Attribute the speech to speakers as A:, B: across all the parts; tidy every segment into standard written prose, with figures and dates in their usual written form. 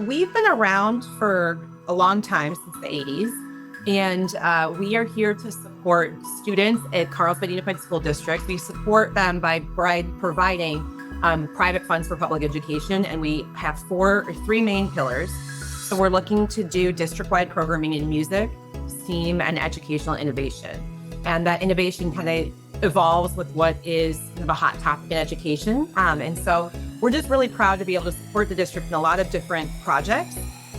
A: We've been around for a long time, since the 80s, and we are here to support students at Carlsbad Unified School District. We support them by providing private funds for public education, and we have three main pillars. So we're looking to do district-wide programming in music, STEAM, and educational innovation. And that innovation kind of evolves with what is kind of a hot topic in education. And so we're just really proud to be able to support the district in a lot of different projects.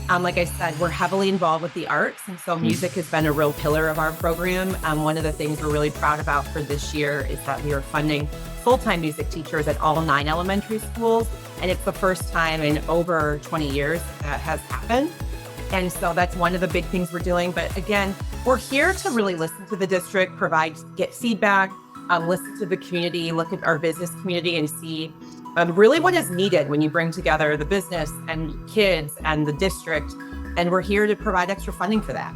A: Like I said, we're heavily involved with the arts, and so music has been a real pillar of our program. One of the things we're really proud about for this year is that we are funding full-time music teachers at all 9 elementary schools, and it's the first time in over 20 years that has happened. And so that's one of the big things we're doing. But again, we're here to really listen to the district, get feedback, listen to the community, look at our business community and see really what is needed when you bring together the business and kids and the district. And we're here to provide extra funding for that.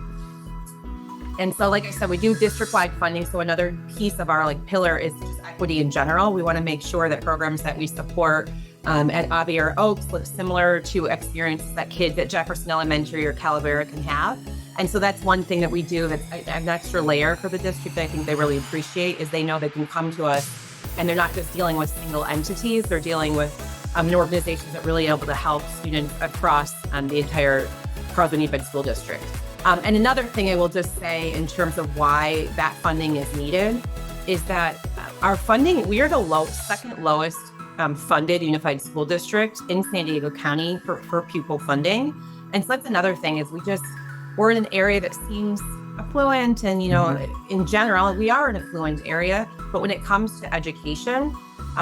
A: And so, like I said, we do district-wide funding. So another piece of our pillar is just equity in general. We want to make sure that programs that we support at Abbey or Oaks look similar to experiences that kids at Jefferson Elementary or Calavera can have. And so that's one thing that we do that's an extra layer for the district that I think they really appreciate, is they know they can come to us and they're not just dealing with single entities, they're dealing with an organization that's really able to help students across the entire Carlsbad Unified School District. And another thing I will just say in terms of why that funding is needed is that our funding, we are the second lowest funded unified school district in San Diego County for pupil funding. And so that's another thing, is we're in an area that seems affluent, and in general, we are an affluent area, but when it comes to education,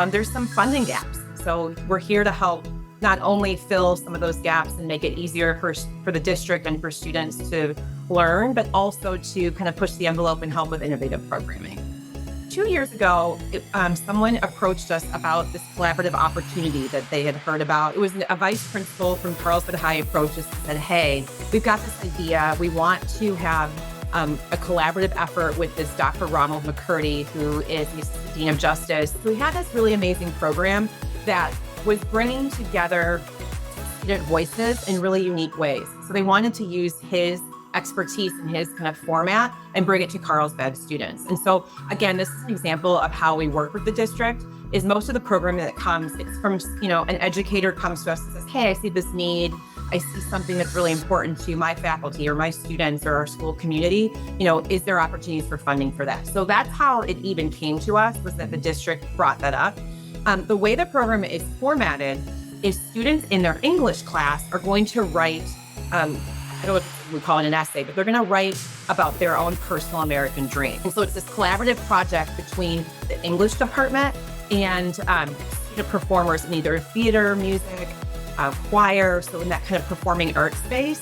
A: there's some funding gaps. So we're here to help not only fill some of those gaps and make it easier for the district and for students to learn, but also to kind of push the envelope and help with innovative programming. 2 years ago, someone approached us about this collaborative opportunity that they had heard about. It was a vice principal from Carlsbad High approached us and said, hey, we've got this idea. We want to have a collaborative effort with this Dr. Ronald McCurdy, who is the Dean of Justice. So we had this really amazing program that was bringing together student voices in really unique ways. So they wanted to use his expertise in his kind of format and bring it to Carlsbad students. And so again, this is an example of how we work with the district. Is most of the programming that comes, it's from, an educator comes to us and says, hey, I see this need. I see something that's really important to my faculty or my students or our school community. Is there opportunities for funding for that? So that's how it even came to us, was that the district brought that up. The way the program is formatted is students in their English class are going to write, I don't know what we call it an essay, but they're going to write about their own personal American dream. And so it's this collaborative project between the English department and student performers in either theater, music, choir, so in that kind of performing arts space.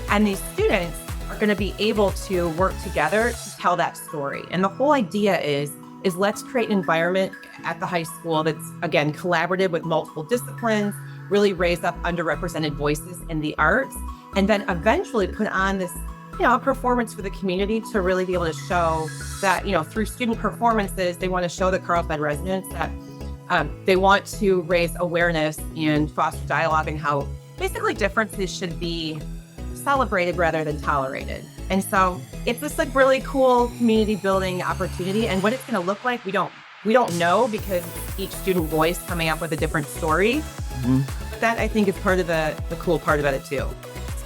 A: And these students are going to be able to work together to tell that story. And the whole idea is let's create an environment at the high school that's, again, collaborative with multiple disciplines, really raise up underrepresented voices in the arts, and then eventually put on this, a performance for the community to really be able to show that, through student performances, they want to show the Carlsbad residents that they want to raise awareness and foster dialogue, and how basically differences should be celebrated rather than tolerated. And so it's this really cool community building opportunity. And what it's going to look like, we don't know, because each student voice coming up with a different story. Mm-hmm. But that, I think, is part of the cool part about it too.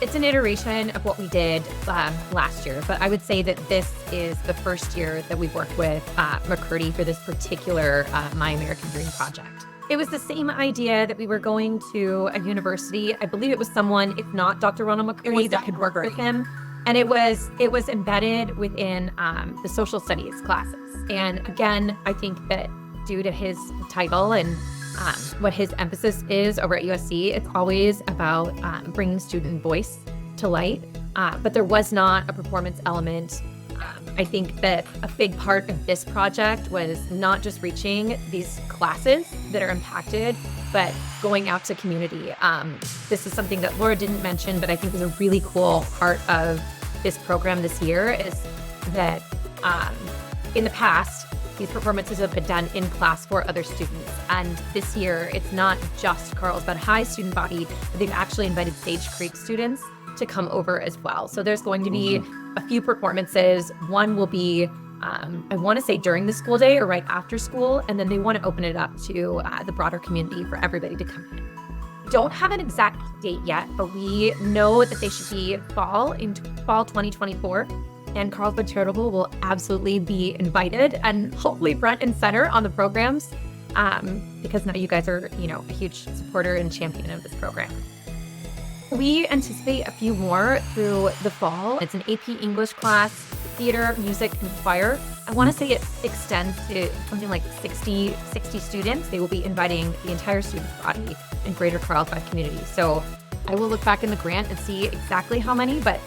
B: It's an iteration of what we did last year, but I would say that this is the first year that we've worked with McCurdy for this particular My American Dream project. It was the same idea that we were going to a university. I believe it was someone, if not Dr. Ronald McCurdy, that could work with him. And it was embedded within the social studies classes. And again, I think that due to his title and what his emphasis is over at USC, it's always about bringing student voice to light. But there was not a performance element. I think that a big part of this project was not just reaching these classes that are impacted, but going out to community. This is something that Laura didn't mention, but I think is a really cool part of this program this year, is that in the past, These performances have been done in class for other students. And this year, it's not just Carlsbad High student body, but they've actually invited Sage Creek students to come over as well. So there's going to be a few performances. One will be, I want to say during the school day or right after school, and then they want to open it up to the broader community for everybody to come in. Don't have an exact date yet, but we know that they should be fall 2024. And Carlsbad Charitable will absolutely be invited and hopefully front and center on the programs because now you guys are, a huge supporter and champion of this program. We anticipate a few more through the fall. It's an AP English class, theater, music, and choir. I want to say it extends to something like 60 students. They will be inviting the entire student body in greater Carlsbad community. So I will look back in the grant and see exactly how many, but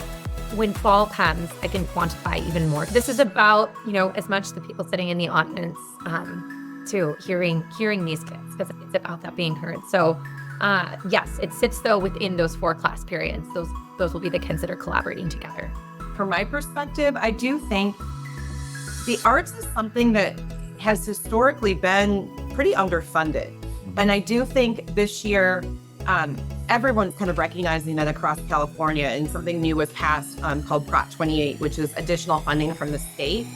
B: when fall comes, I can quantify even more. This is about, as much the people sitting in the audience to hearing these kids, because it's about that being heard. So yes, it sits though within those 4 class periods. Those will be the kids that are collaborating together.
A: From my perspective, I do think the arts is something that has historically been pretty underfunded. And I do think this year, everyone's kind of recognizing that across California, and something new was passed called Prop 28, which is additional funding from the state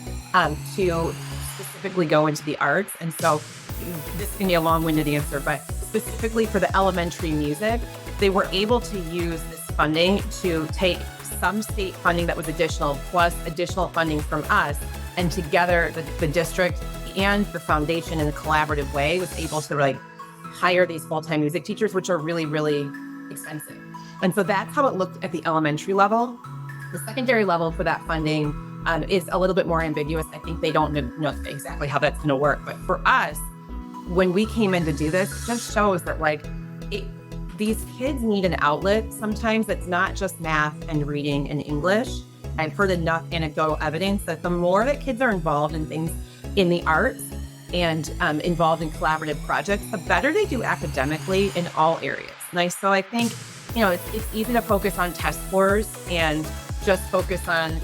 A: to specifically go into the arts. And so this can be a long-winded answer, but specifically for the elementary music, they were able to use this funding to take some state funding that was additional plus additional funding from us, and together the district and the foundation in a collaborative way was able to hire these full-time music teachers, which are really, really expensive. And so that's how it looked at the elementary level. The secondary level for that funding is a little bit more ambiguous. I think they don't know exactly how that's going to work. But for us, when we came in to do this, it just shows that these kids need an outlet. Sometimes it's not just math and reading and English. I've heard enough anecdotal evidence that the more that kids are involved in things in the arts and involved in collaborative projects, the better they do academically in all areas. So I think, it's easy to focus on test scores and just focus on,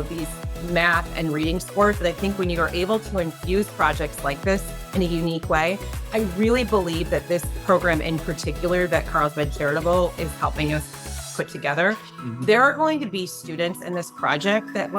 A: these math and reading scores. But I think when you are able to infuse projects like this in a unique way, I really believe that this program in particular that Carlsbad Charitable is helping us put together, there are going to be students in this project that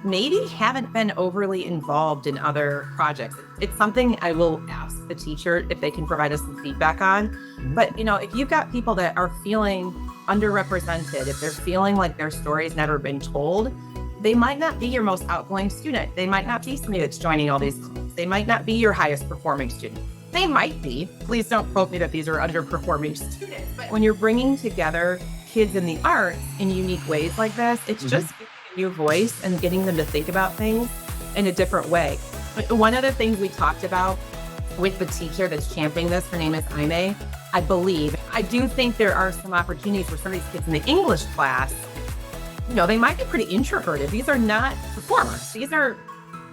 A: maybe haven't been overly involved in other projects. It's something I will ask the teacher if they can provide us some feedback on. But, if you've got people that are feeling underrepresented, if they're feeling like their story's never been told, they might not be your most outgoing student. They might not be somebody that's joining all these clubs. They might not be your highest performing student. They might be. Please don't quote me that these are underperforming students. But when you're bringing together kids in the arts in unique ways like this, it's just your voice and getting them to think about things in a different way. One of the things we talked about with the teacher that's championing this, her name is Aime, I do think there are some opportunities for some of these kids in the English class. They might be pretty introverted. These are not performers. These are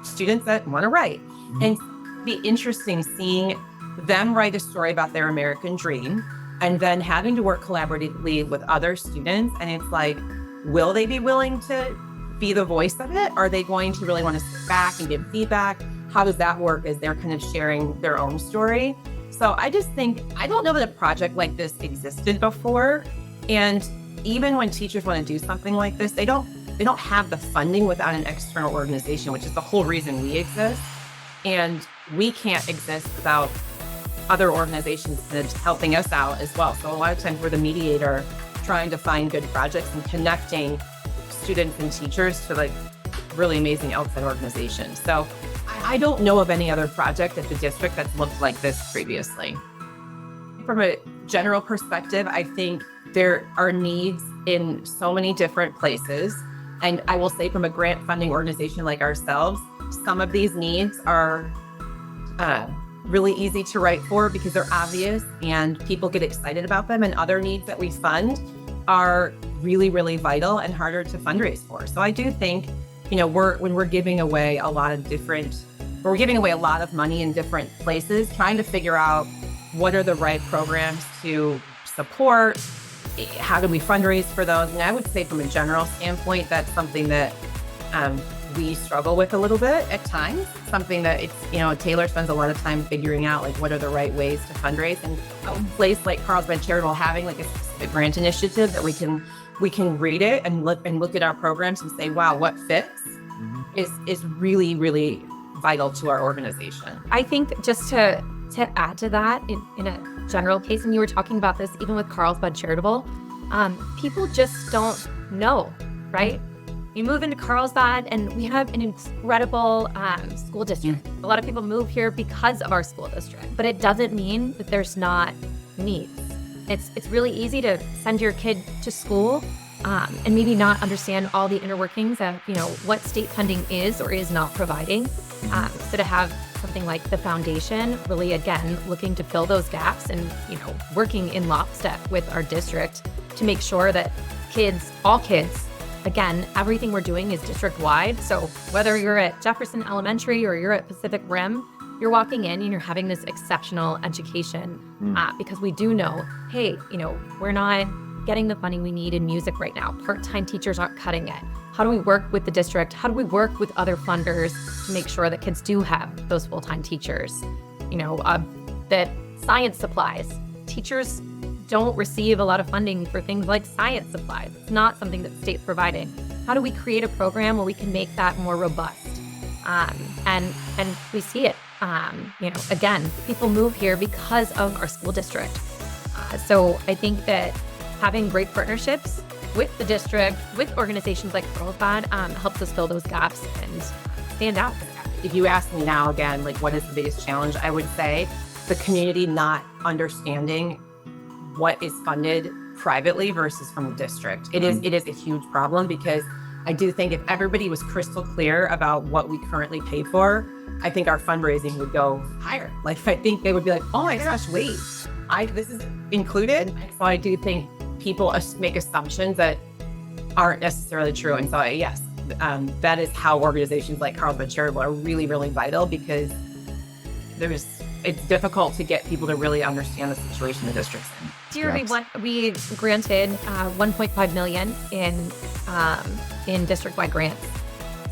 A: students that want to write. And it'd be interesting seeing them write a story about their American dream and then having to work collaboratively with other students. And it's will they be willing to be the voice of it? Are they going to really want to sit back and give feedback? How does that work as they're kind of sharing their own story? So I just think, I don't know that a project like this existed before. And even when teachers want to do something like this, they don't have the funding without an external organization, which is the whole reason we exist. And we can't exist without other organizations helping us out as well. So a lot of times we're the mediator trying to find good projects and connecting students and teachers to really amazing outside organizations. So I don't know of any other project at the district that's looked like this previously. From a general perspective, I think there are needs in so many different places. And I will say from a grant funding organization like ourselves, some of these needs are really easy to write for because they're obvious and people get excited about them. And other needs that we fund are really, really vital and harder to fundraise for. So I do think, when we're giving away we're giving away a lot of money in different places, trying to figure out what are the right programs to support, how do we fundraise for those? And I would say from a general standpoint, that's something that we struggle with a little bit at times. Something that Taylor spends a lot of time figuring out, like, what are the right ways to fundraise. And a place like Carlsbad Charitable having like a specific grant initiative that we can read it and look at our programs and say, wow, what fits is really, really vital to our organization.
B: I think just to add to that in a general case, and you were talking about this even with Carlsbad Charitable, people just don't know, right? You move into Carlsbad and we have an incredible school district. A lot of people move here because of our school district, but it doesn't mean that there's not needs. It's really easy to send your kid to school and maybe not understand all the inner workings of, what state funding is or is not providing. So to have something like the foundation really, again, looking to fill those gaps and, working in lockstep with our district to make sure that all kids, again, everything we're doing is district-wide. So whether you're at Jefferson Elementary or you're at Pacific Rim, you're walking in and you're having this exceptional education because we do know, hey, we're not getting the funding we need in music right now. Part-time teachers aren't cutting it. How do we work with the district? How do we work with other funders to make sure that kids do have those full-time teachers? That science supplies, teachers don't receive a lot of funding for things like science supplies. It's not something that the state's providing. How do we create a program where we can make that more robust? And we see it. Again, people move here because of our school district. So I think that having great partnerships with the district, with organizations like Carlsbad, helps us fill those gaps and stand out.
A: If you ask me now again, like, what is the biggest challenge? I would say the community not understanding what is funded privately versus from the district. It is a huge problem because I do think if everybody was crystal clear about what we currently pay for, I think our fundraising would go higher. Like, I think they would be like, oh my gosh, wait, this is included. So I do think people make assumptions that aren't necessarily true. And so yes, that is how organizations like Carlsbad Charitable are really, really vital, because it's difficult to get people to really understand the situation the district's in.
B: We granted $1.5 million in district-wide grants.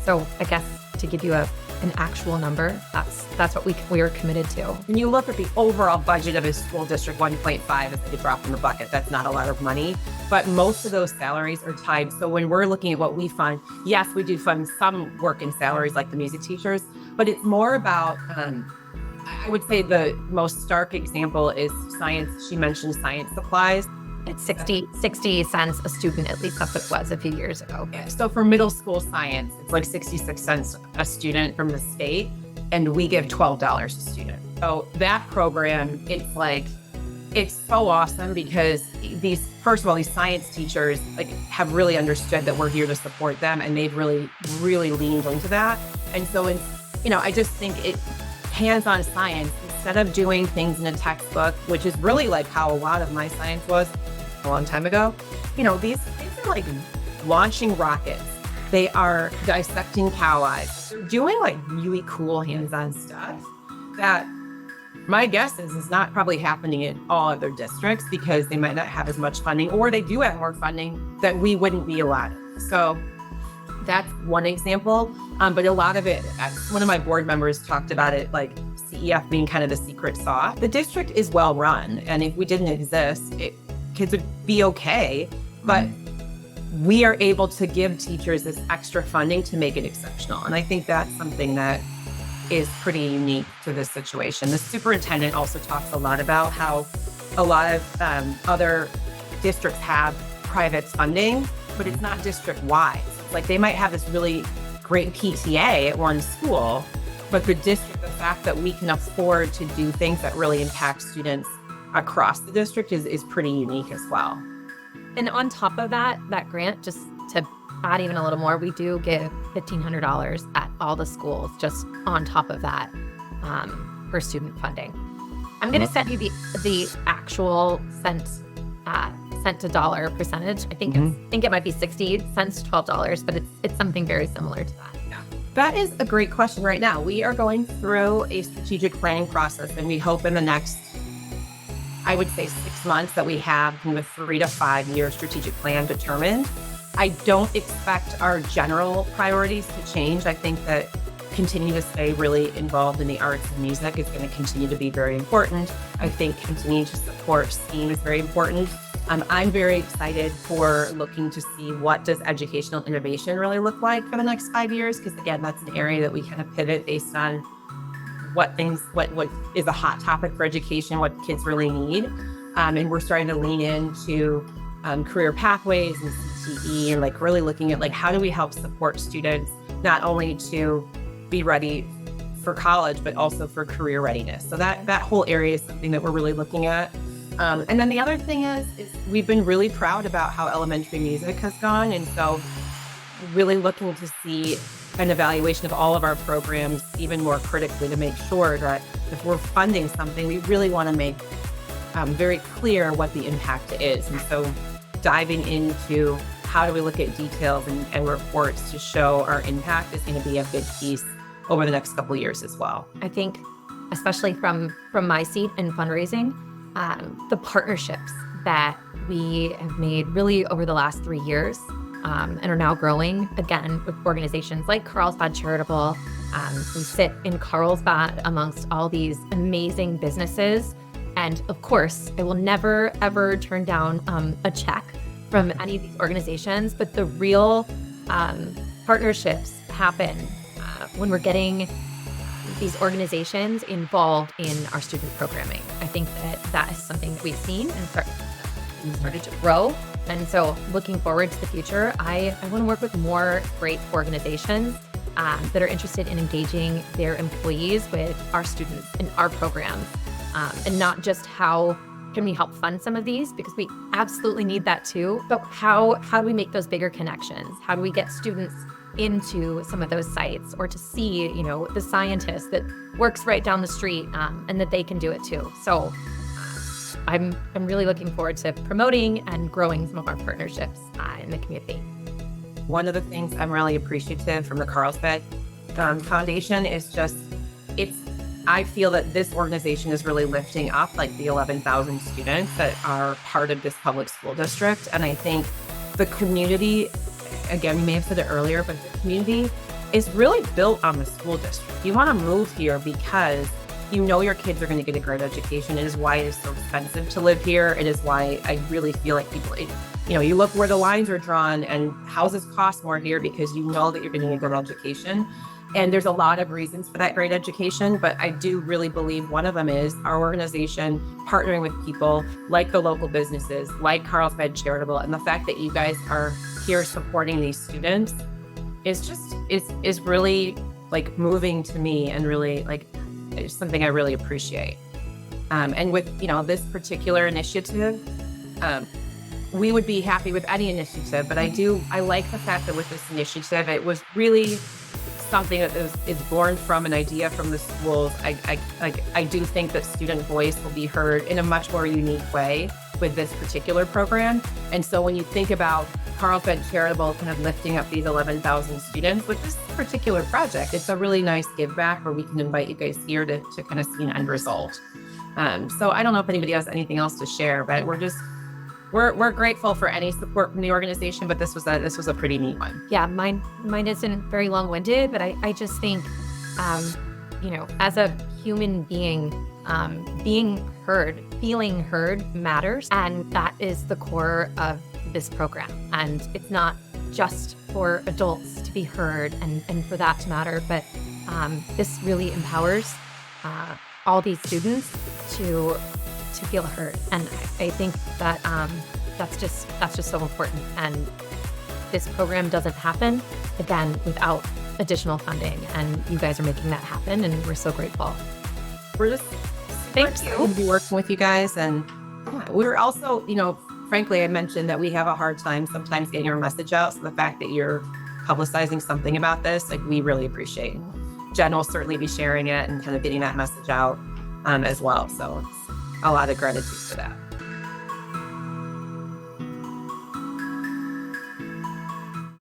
B: So I guess to give you an actual number, that's what we are committed to.
A: When you look at the overall budget of a school district, 1.5 is like a drop in the bucket. That's not a lot of money, but most of those salaries are tied. So when we're looking at what we fund, yes, we do fund some work in salaries like the music teachers, but it's more about, I would say the most stark example is science. She mentioned science supplies.
B: It's 60 cents a student, at least that's what it was a few years ago.
A: Yeah. So for middle school science, it's like 66 cents a student from the state, and we give $12 a student. So that program, it's so awesome because these science teachers have really understood that we're here to support them, and they've really, really leaned into that. And so I just think hands-on science, instead of doing things in a textbook, which is really like how a lot of my science was a long time ago. These are like launching rockets. They are dissecting cow eyes. They're doing like really cool hands-on stuff that my guess is not probably happening in all other districts because they might not have as much funding, or they do have more funding that we wouldn't be allowed. So that's one example. But a lot of it, one of my board members talked about it, like CEF being kind of the secret sauce. The district is well run, and if we didn't exist, kids would be okay. But we are able to give teachers this extra funding to make it exceptional. And I think that's something that is pretty unique to this situation. The superintendent also talks a lot about how a lot of other districts have private funding, but it's not district-wide. Like, they might have this really great PTA at one school, but the fact that we can afford to do things that really impact students across the district is pretty unique as well.
B: And on top of that grant, just to add even a little more, we do give $1,500 at all the schools just on top of that for student funding. I'm going to send you the actual cent to dollar percentage. I think it might be 60 cents to $12, but it's something very similar to that.
A: Yeah. That is a great question right now. We are going through a strategic planning process, and we hope in the next, I would say, 6 months that we have kind of a 3 to 5 year strategic plan determined. I don't expect our general priorities to change. I think that continue to stay really involved in the arts and music is going to continue to be very important. I think continuing to support STEAM is very important. I'm very excited for looking to see what does educational innovation really look like for the next 5 years, because again, that's an area that we kind of pivot based on what is a hot topic for education, what kids really need. And we're starting to lean into career pathways and CTE, and like really looking at like how do we help support students not only to be ready for college, but also for career readiness. So that whole area is something that we're really looking at. And then the other thing is we've been really proud about how elementary music has gone. And so really looking to see an evaluation of all of our programs even more critically to make sure that if we're funding something, we really want to make very clear what the impact is. And so diving into how do we look at details and reports to show our impact is going to be a big piece over the next couple of years as well.
B: I think, especially from my seat in fundraising, the partnerships that we have made really over the last 3 years and are now growing again with organizations like Carlsbad Charitable. We sit in Carlsbad amongst all these amazing businesses. And of course, I will never, ever turn down a check from any of these organizations, but the real partnerships happen when we're getting these organizations involved in our student programming. I think that is something that we've seen and started to grow. And so looking forward to the future, I want to work with more great organizations that are interested in engaging their employees with our students in our programs. And not just how can we help fund some of these, because we absolutely need that too, but how do we make those bigger connections? How do we get students into some of those sites, or to see, the scientist that works right down the street and that they can do it too. So I'm really looking forward to promoting and growing some of our partnerships in the community.
A: One of the things I'm really appreciative from the Carlsbad Foundation is just, I feel that this organization is really lifting up like the 11,000 students that are part of this public school district. And I think the community, again, we may have said it earlier, but the community is really built on the school district. You want to move here because your kids are going to get a great education. It is why it is so expensive to live here. It is why I really feel like people, you look where the lines are drawn, and houses cost more here because you know that you're getting a good education. And there's a lot of reasons for that great education, but I do really believe one of them is our organization partnering with people like the local businesses, like Carlsbad Charitable, and the fact that you guys are here supporting these students is really like moving to me, and really like it's something I really appreciate. And with this particular initiative, we would be happy with any initiative, but I like the fact that with this initiative, it was really something that is born from an idea from the schools. I do think that student voice will be heard in a much more unique way with this particular program. And so when you think about Carlsbad Charitable kind of lifting up these 11,000 students with this particular project, it's a really nice give back where we can invite you guys here to kind of see an end result. So I don't know if anybody has anything else to share, but we're grateful for any support from the organization, but this was a pretty neat one.
B: Yeah, mine isn't very long-winded, but I just think, as a human being, being heard, feeling heard matters, and that is the core of this program. And it's not just for adults to be heard and for that to matter, but this really empowers all these students to feel heard. And I think that that's just so important. And this program doesn't happen, again, without additional funding. And you guys are making that happen, and we're so grateful.
A: We're just
B: Thanks.
A: to be working with you guys. And we're also, frankly, I mentioned that we have a hard time sometimes getting our message out. So the fact that you're publicizing something about this, we really appreciate. Jen will certainly be sharing it and kind of getting that message out as well. So it's a lot of gratitude for that.